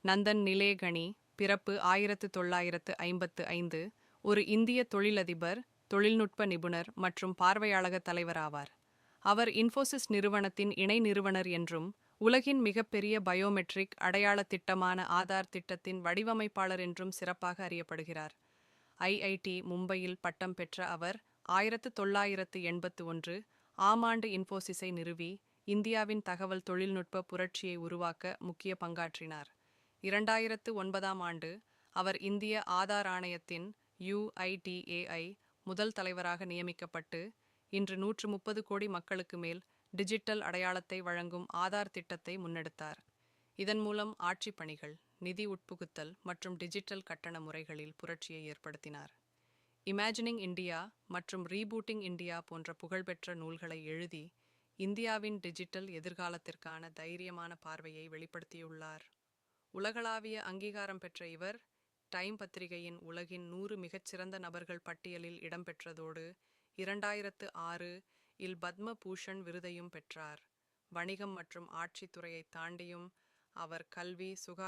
நந்தன் நிலேகனி, பிறப்பு 1955, ஒரு இந்திய தொழிலதிபர், தொழில்நுட்ப நிபுணர் மற்றும் பார்வையாளக தலைவர் ஆவார். அவர் இன்ஃபோசிஸ் நிறுவனத்தின் இணை நிறுவனர் என்றும், உலகின் மிகப்பெரிய பயோமெட்ரிக் அடையாள திட்டமான ஆதார் திட்டத்தின் வடிவமைப்பாளர் என்றும் சிறப்பாக அறியப்படுகிறார். ஐஐடி மும்பையில் பட்டம் பெற்ற அவர் 1981 ஆம் ஆண்டு இன்ஃபோசிஸை நிறுவி, இந்தியாவின் தகவல் தொழில்நுட்ப புரட்சியை உருவாக்க முக்கிய பங்காற்றினார். 2009ஆம் ஆண்டு அவர் இந்திய ஆதார் ஆணையத்தின் UIDAI முதல் தலைவராக நியமிக்கப்பட்டு, இன்று 130 கோடி மக்களுக்கு மேல் டிஜிட்டல் அடையாளத்தை வழங்கும் ஆதார் திட்டத்தை முன்னெடுத்தார். இதன் மூலம் ஆட்சிப் பணிகள், நிதி உட்புகுத்தல் மற்றும் டிஜிட்டல் கட்டண முறைகளில் புரட்சியை ஏற்படுத்தினார். இமேஜினிங் இந்தியா மற்றும் ரீபூட்டிங் இந்தியா போன்ற புகழ்பெற்ற நூல்களை எழுதி, இந்தியாவின் டிஜிட்டல் எதிர்காலத்திற்கான தைரியமான பார்வையை வெளிப்படுத்தியுள்ளார். உலகளாவிய அங்கீகாரம் பெற்ற இவர், டைம் பத்திரிகையின் உலகின் 100 மிகச்சிறந்த நபர்கள் பட்டியலில் இடம்பெற்றதோடு 2006 இல் பத்ம பூஷன் விருதையும் பெற்றார். வணிகம் மற்றும் ஆட்சித் துறையை தாண்டியும் அவர் கல்வி, சுகாதாரம்